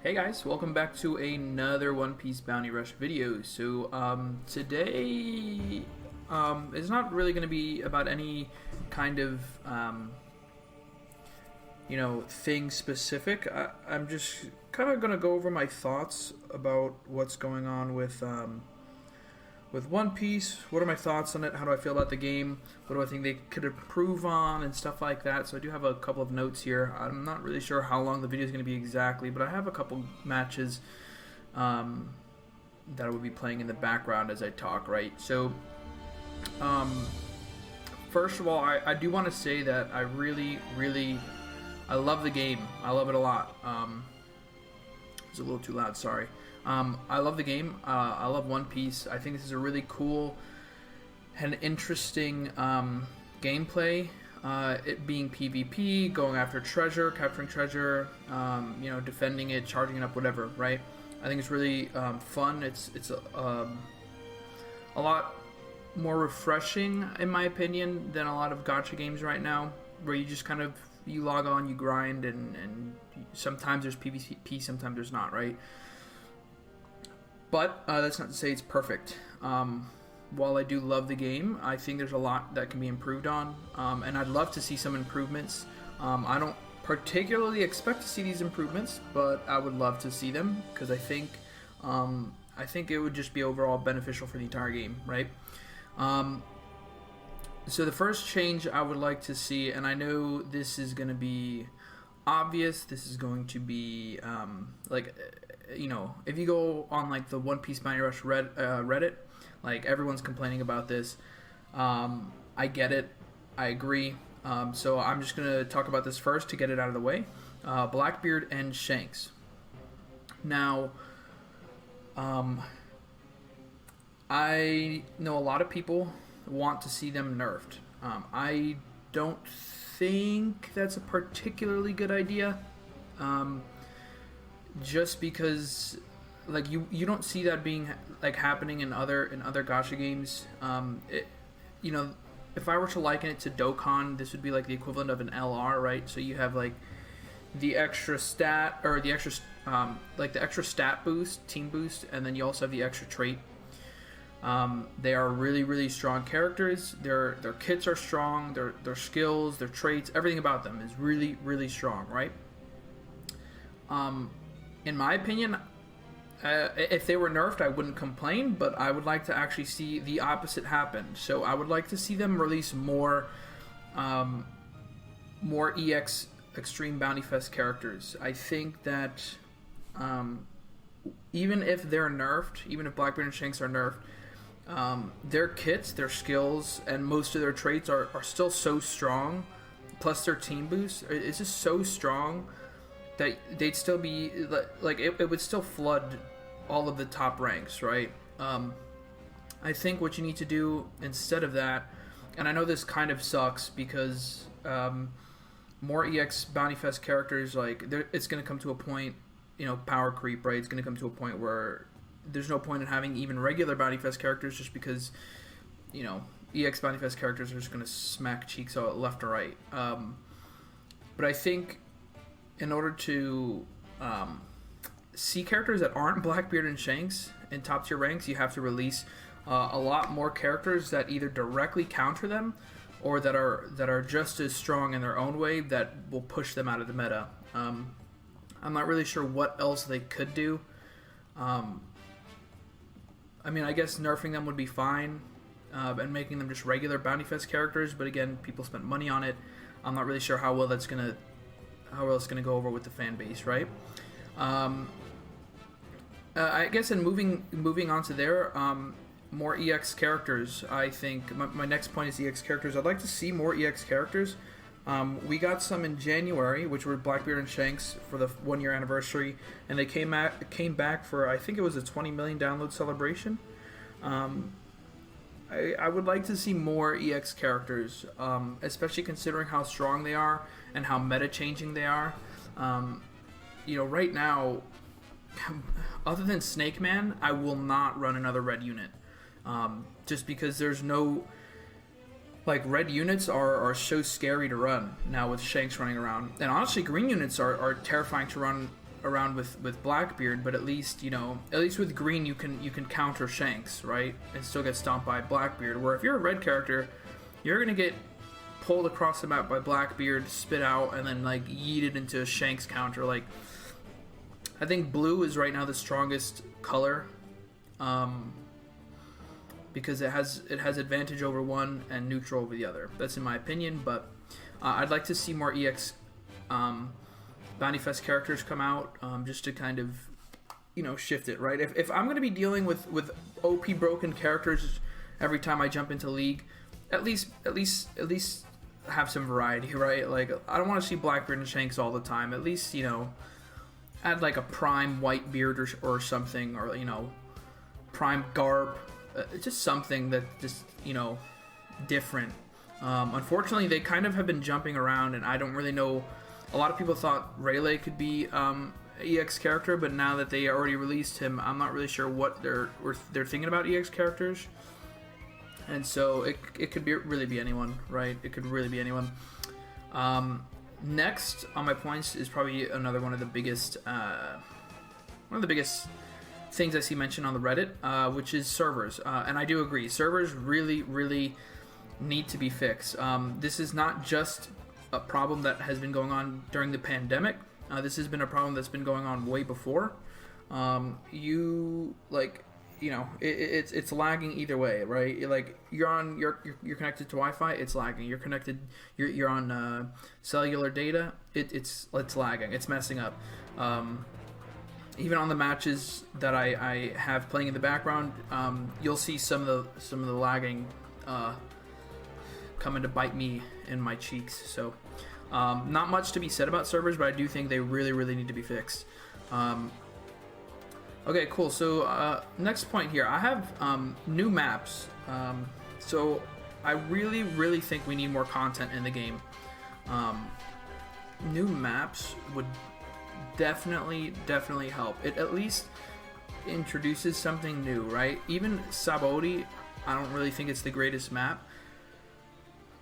Hey guys, welcome back to another One Piece Bounty Rush video. Today is not really going to be about any kind of thing specific. I'm just kind of going to go over my thoughts about what's going on with One Piece. What are my thoughts on it? How do I feel about the game? What do I think they could improve on and stuff like that? So I do have a couple of notes here. I'm not really sure how long the video is going to be exactly, but I have a couple matches that I will be playing in the background as I talk, right? So, first of all, I do want to say that I I love the game. I love it a lot. It's a little too loud, sorry. I love the game. I love One Piece. I think this is a really cool and interesting gameplay. It being PvP, going after treasure, capturing treasure, defending it, charging it up, whatever, right? I think it's really fun. It's a lot more refreshing, in my opinion, than a lot of gacha games right now, where you just kind of you log on, you grind, and sometimes there's PvP, sometimes there's not, right? But that's not to say it's perfect. While I do love the game, I think there's a lot that can be improved on, and I'd love to see some improvements. I don't particularly expect to see these improvements, but I would love to see them because I think it would just be overall beneficial for the entire game, right? So the first change I would like to see, and I know this is going to be obvious, this is going to be if you go on like the One Piece Bounty Rush Reddit, like everyone's complaining about this. I get it. I agree. So I'm just gonna talk about this first to get it out of the way. Blackbeard and Shanks. Now, I know a lot of people want to see them nerfed. I don't think that's a particularly good idea. Just because like you don't see that being like happening in other gacha games. If I were to liken it to Dokkan, this would be like the equivalent of an LR, right? So you have like the extra stat or the extra the extra stat boost, team boost, and then you also have the extra trait. They are really strong characters. Their kits are strong, their skills, their traits, everything about them is really strong, right? In my opinion, if they were nerfed, I wouldn't complain, but I would like to actually see the opposite happen. So I would like to see them release more EX Extreme Bounty Fest characters. I think that even if they're nerfed, even if Blackbeard and Shanks are nerfed, their kits, their skills, and most of their traits are still so strong, plus their team boost, it's just so strong that they'd still be like it would still flood all of the top ranks, right? I think what you need to do instead of that, and I know this kind of sucks because more EX Bounty Fest characters, like it's going to come to a point, power creep, right? It's going to come to a point where there's no point in having even regular Bounty Fest characters just because, EX Bounty Fest characters are just going to smack cheeks out left or right. But I think in order to see characters that aren't Blackbeard and Shanks in top tier ranks, you have to release a lot more characters that either directly counter them or that are just as strong in their own way that will push them out of the meta. I'm not really sure what else they could do. I guess nerfing them would be fine, and making them just regular Bounty Fest characters, but again, people spent money on it. I'm not really sure how well it's gonna go over with the fan base, right? I guess in moving on to there, more EX characters. I think my next point is EX characters. I'd like to see more EX characters. We got some in January, which were Blackbeard and Shanks for the 1 year anniversary, and they came back for, I think it was a 20 million download celebration. I would like to see more EX characters, especially considering how strong they are and how meta changing they are. Right now, other than Snake Man, I will not run another red unit, just because there's no like red units are so scary to run now with Shanks running around, and honestly green units are terrifying to run around with Blackbeard, but at least with green you can counter Shanks, right, and still get stomped by Blackbeard. Where if you're a red character, you're gonna get pulled across the map by Blackbeard, spit out, and then like yeeted into a Shanks counter. Like, I think blue is right now the strongest color, because it has advantage over one and neutral over the other. That's in my opinion, but I'd like to see more EX Bounty Fest characters come out, just to kind of shift it, right? If I'm going to be dealing with OP broken characters every time I jump into League, at least have some variety, right? Like, I don't want to see Blackbeard and Shanks all the time. At least add like a prime Whitebeard or something, or prime Garp, just something that just different. Unfortunately, they kind of have been jumping around, and I don't really know. A lot of people thought Rayleigh could be EX character, but now that they already released him, I'm not really sure what they're thinking about EX characters. And so it could really be anyone, right? It could really be anyone. Next on my points is probably another one of the biggest things I see mentioned on the Reddit, which is servers. And I do agree, servers really, really need to be fixed. This is not just a problem that has been going on during the pandemic. This has been a problem that's been going on way before. It's lagging either way, right? Like, you're connected to Wi-Fi, it's lagging. You're on cellular data, it's lagging. It's messing up. Even on the matches that I have playing in the background, you'll see some of the lagging coming to bite me in my cheeks. So not much to be said about servers, but I do think they really, really need to be fixed. Okay, cool. So next point here, I have new maps. So I really, really think we need more content in the game. New maps would definitely help. It at least introduces something new, right? Even Sabaody, I don't really think it's the greatest map,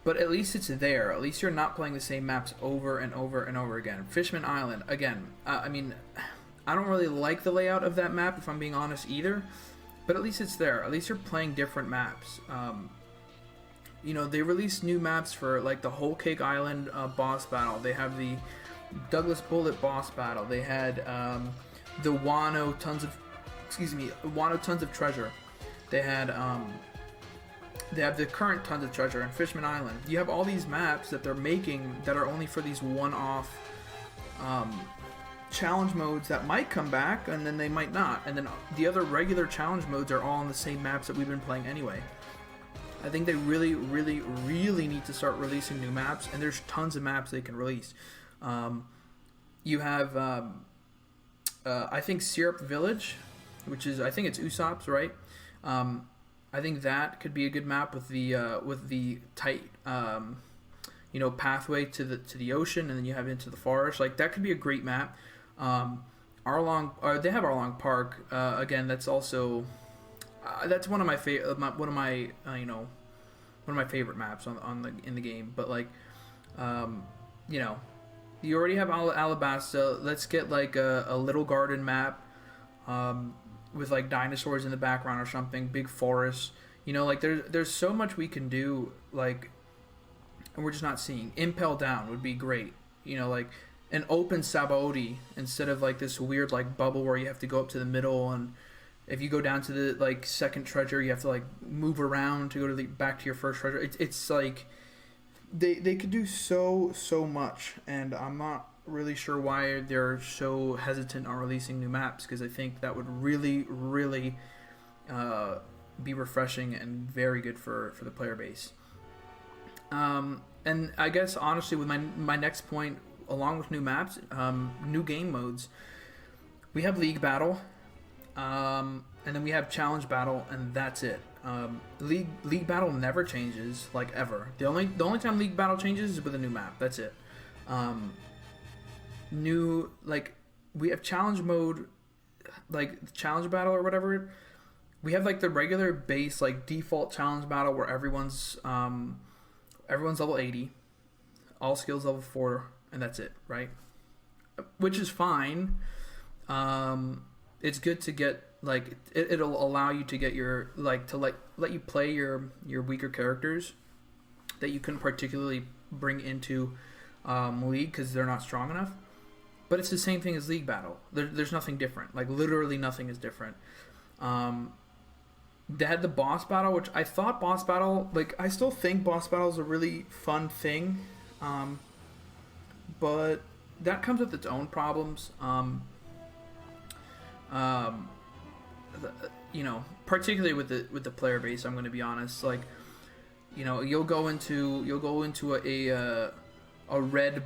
but at least it's there. At least you're not playing the same maps over and over and over again. Fishman Island, again, I mean, I don't really like the layout of that map, if I'm being honest, either, but at least it's there. At least you're playing different maps. They released new maps for, like, the Whole Cake Island boss battle. They have the Douglas Bullet boss battle. They had the Wano Tons of Treasure. They had they have the current Tons of Treasure and Fishman Island. You have all these maps that they're making that are only for these one-off challenge modes that might come back, and then they might not. And then the other regular challenge modes are all on the same maps that we've been playing anyway. I think they really, really, really need to start releasing new maps, and there's tons of maps they can release. You have, I think, Syrup Village, which is, I think it's Usopp's, right? I think that could be a good map with the tight, pathway to the ocean, and then you have into the forest. Like, that could be a great map. They have Arlong Park. Again, that's also that's one of my favorite maps in the game. But like, you already have Alabasta. Let's get like a Little Garden map, with like dinosaurs in the background or something. Big forest. Like there's so much we can do. Like, and we're just not seeing. Impel Down would be great. Like an open Sabaody instead of like this weird like bubble where you have to go up to the middle, and if you go down to the like second treasure, you have to like move around to go to back to your first treasure. It's like they could do so much, and I'm not really sure why they're so hesitant on releasing new maps, because I think that would really be refreshing and very good for the player base. And I guess honestly, with my next point, along with new maps, new game modes, we have League Battle, and then we have Challenge Battle, and that's it. League Battle never changes, like, ever. The only time League Battle changes is with a new map. That's it. We have Challenge Mode, like Challenge Battle or whatever. We have like the regular base, like default Challenge Battle where everyone's level 80, all skills level 4, and that's it, right? Which is fine, It's good to get like it'll allow you to get your let you play your weaker characters that you couldn't particularly bring into League because they're not strong enough. But it's the same thing as League Battle. There's nothing different. Like literally nothing is different. They had the boss battle, which I thought boss battle, like I still think boss battle is a really fun thing, but that comes with its own problems. Particularly with the player base, I'm going to be honest. Like, you'll go into a red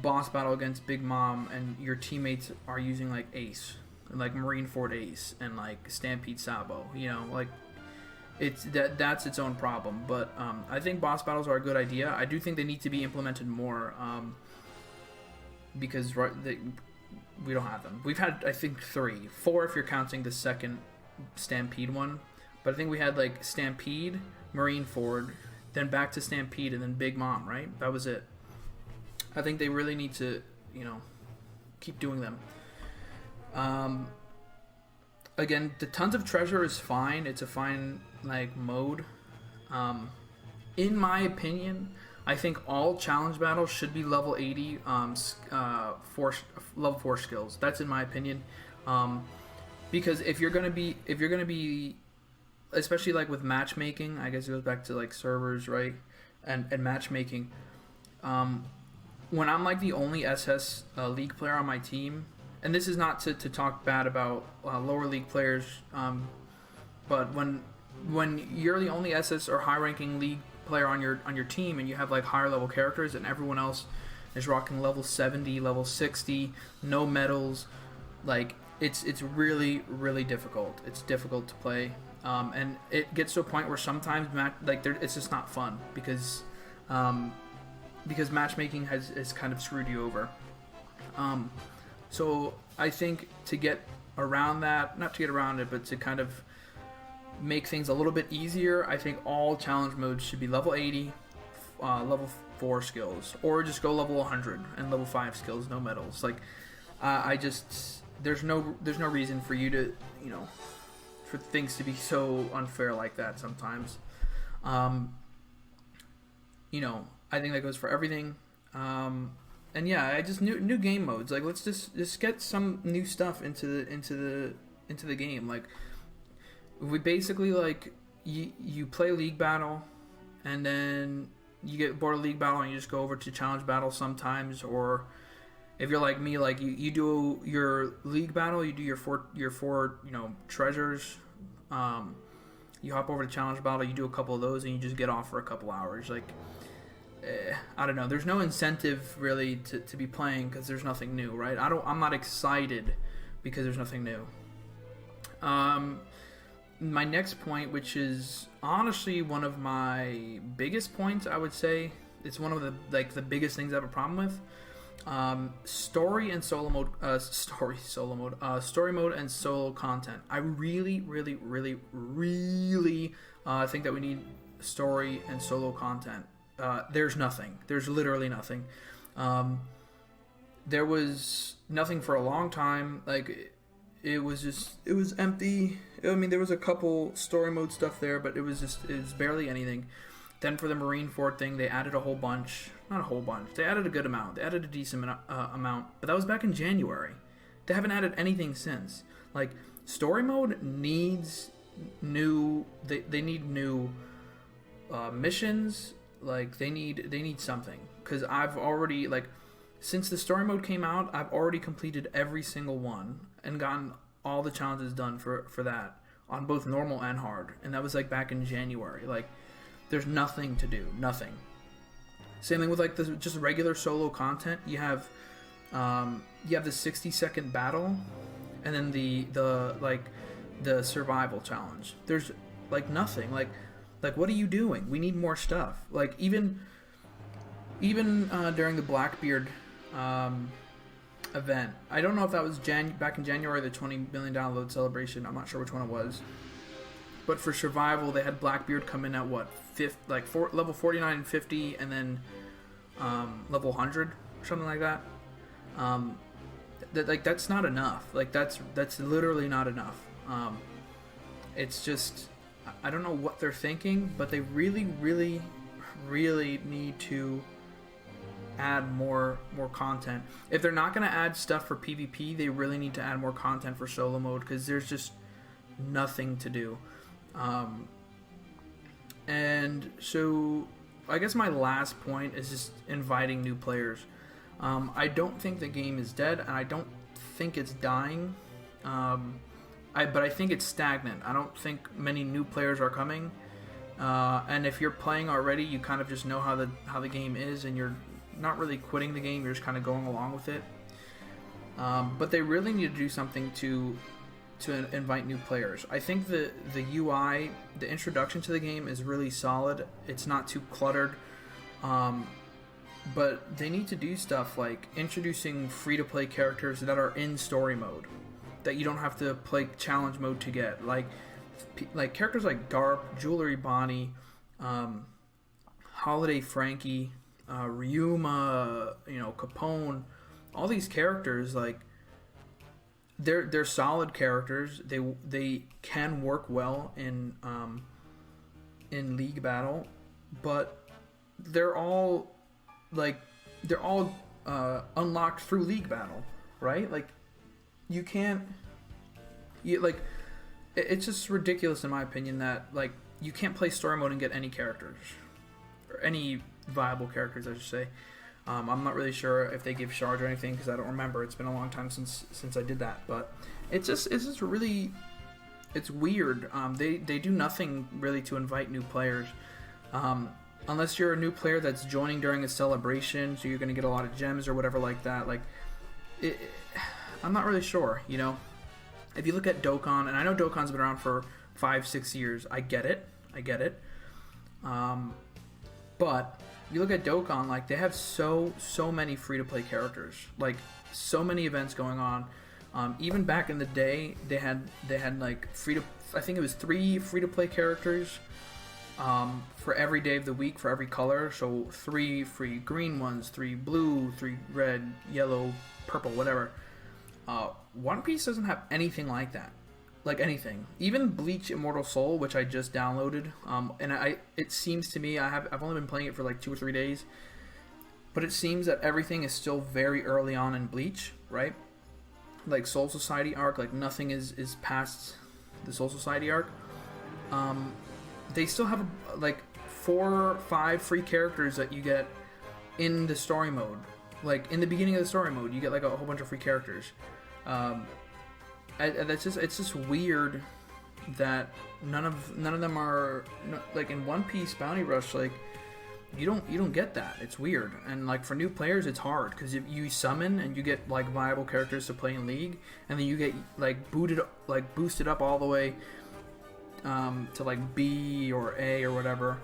boss battle against Big Mom, and your teammates are using like Ace, and like Marineford Ace, and like Stampede Sabo. Like that's its own problem. But I think boss battles are a good idea. I do think they need to be implemented more, because we don't have them. We've had, I think, 4 if you're counting the second Stampede one. But I think we had like Stampede, Marineford, then back to Stampede, and then Big Mom, right? That was it. I think they really need to, keep doing them. Again, the Tons of Treasure is fine. It's a fine, mode. In my opinion, I think all challenge battles should be level 80 level 4 skills. That's in my opinion. Because if you're gonna be especially like with matchmaking, I guess it goes back to like servers, right? And matchmaking. When I'm like the only SS League player on my team, and this is not to talk bad about lower League players, but when you're the only SS or high ranking League player on your team, and you have like higher level characters, and everyone else is rocking level 70, level 60, no medals, like it's really, really difficult. It's difficult to play, and it gets to a point where sometimes it's just not fun because matchmaking has kind of screwed you over. So I think to get around that, not to get around it, but to kind of make things a little bit easier, I think all challenge modes should be level 80, level 4 skills, or just go level 100 and level 5 skills, no medals. Like, there's no reason for you to, for things to be so unfair like that sometimes. I think that goes for everything. And yeah, I just new game modes. Like, let's just get some new stuff into the game. Like, we basically like you play League Battle, and then you get bored of League Battle and you just go over to Challenge Battle sometimes. Or if you're like me, like you do your League Battle, you do your four treasures. You hop over to Challenge Battle, you do a couple of those, and you just get off for a couple hours. Like, I don't know. There's no incentive really to be playing because there's nothing new, right? I'm not excited because there's nothing new. My next point, which is honestly one of my biggest points, I would say, it's one of the biggest things I have a problem with. Story and solo mode, story mode and solo content. I really, really, really, really think that we need story and solo content. There's nothing. There's literally nothing. There was nothing for a long time. Like, it was empty. I mean, there was a couple story mode stuff there, but it was barely anything. Then for the Marineford thing, they added a whole bunch. Not a whole bunch. They added a good amount. They added a decent amount, but that was back in January. They haven't added anything since. Like, story mode needs new. They need new missions. Like, they need something, because I've already, like, since the story mode came out, I've already completed every single one and gotten all the challenges done for that on both normal and hard, and that was like back in January. Like, there's nothing to do, nothing. Same thing with like just regular solo content. You have the 60-second battle, and then the survival challenge. There's like nothing. Like what are you doing? We need more stuff. Like, even during the Blackbeard event, I don't know if that was back in January, the 20 million download celebration. I'm not sure which one it was. But for survival, they had Blackbeard come in at level 49 and 50, and then level 100 or something like that. that's not enough. Like that's literally not enough. It's just I don't know what they're thinking, but they really, really, really need to add more content. If they're not going to add stuff for PvP, they really need to add more content for solo mode because there's just nothing to do. And so I guess my last point is just inviting new players. I don't think the game is dead, and I don't think it's dying. But I think it's stagnant. I don't think many new players are coming. And if you're playing already, you kind of just know how the game is, and you're not really quitting the game. You're just kind of going along with it. But they really need to do something to invite new players. I think the UI, the introduction to the game is really solid. It's not too cluttered. But they need to do stuff like introducing free-to-play characters that are in story mode, that you don't have to play challenge mode to get. Like characters like Garp, Jewelry Bonnie, Holiday Frankie, Ryuma, Capone. All these characters, like they're solid characters. They can work well in League Battle, but they're all unlocked through League Battle, right? Like you can't, it's just ridiculous in my opinion that like you can't play story mode and get any characters or any viable characters, I should say. I'm not really sure if they give shards or anything because I don't remember. It's been a long time since I did that, but it's just really, it's weird. They do nothing really to invite new players. Unless you're a new player that's joining during a celebration, so you're going to get a lot of gems or whatever like that. I'm not really sure, If you look at Dokkan, and I know Dokkan's been around for 5-6 years, I get it. But if you look at Dokkan, like they have so many free-to-play characters, like so many events going on. Even back in the day, they had like I think it was 3 free-to-play characters. For every day of the week, for every color. So 3 free green ones, 3 blue, 3 red, yellow, purple, whatever. One Piece doesn't have anything like that. Like anything. Even Bleach Immortal Soul, which I just downloaded, and it seems to me, I've only been playing it for like 2 or 3 days, but it seems that everything is still very early on in Bleach, right? Like Soul Society arc, like nothing is past the Soul Society arc. They still have like 4 or 5 free characters that you get in the story mode. Like in the beginning of the story mode, you get like a whole bunch of free characters. It's just weird that none of them are like in One Piece Bounty Rush. Like you don't get that. It's weird, and like for new players, it's hard because if you summon and you get like viable characters to play in League, and then you get like boosted up all the way to like B or A or whatever,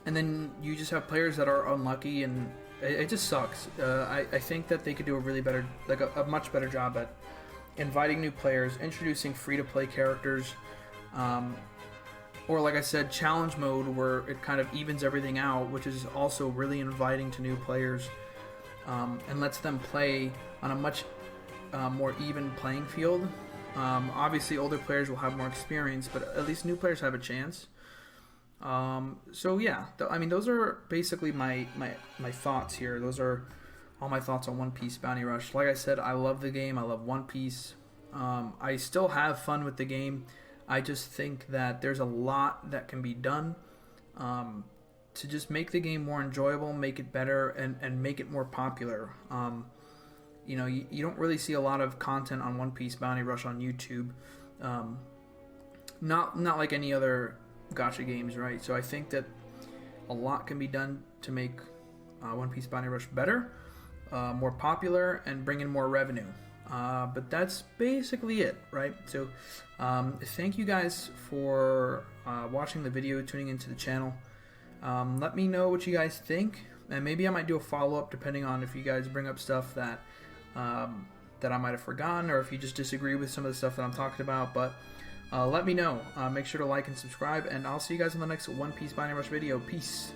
and then you just have players that are unlucky, and it just sucks. I think that they could do a much better job at inviting new players, introducing free-to-play characters, or like I said, challenge mode where it kind of evens everything out, which is also really inviting to new players, and lets them play on a much more even playing field. Obviously, older players will have more experience, but at least new players have a chance. So yeah, those are basically my thoughts here. Those are all my thoughts on One Piece Bounty Rush. Like I said, I love the game. I love One Piece. I still have fun with the game. I just think that there's a lot that can be done to just make the game more enjoyable, make it better, and make it more popular. You don't really see a lot of content on One Piece Bounty Rush on YouTube. Not like any other gacha games, right? So I think that a lot can be done to make One Piece Bounty Rush better, more popular, and bring in more revenue. But that's basically it, right? So thank you guys for watching the video, tuning into the channel. Let me know what you guys think, and maybe I might do a follow-up depending on if you guys bring up stuff that I might have forgotten, or if you just disagree with some of the stuff that I'm talking about. But let me know. Make sure to like and subscribe, and I'll see you guys in the next One Piece Bounty Rush video. Peace.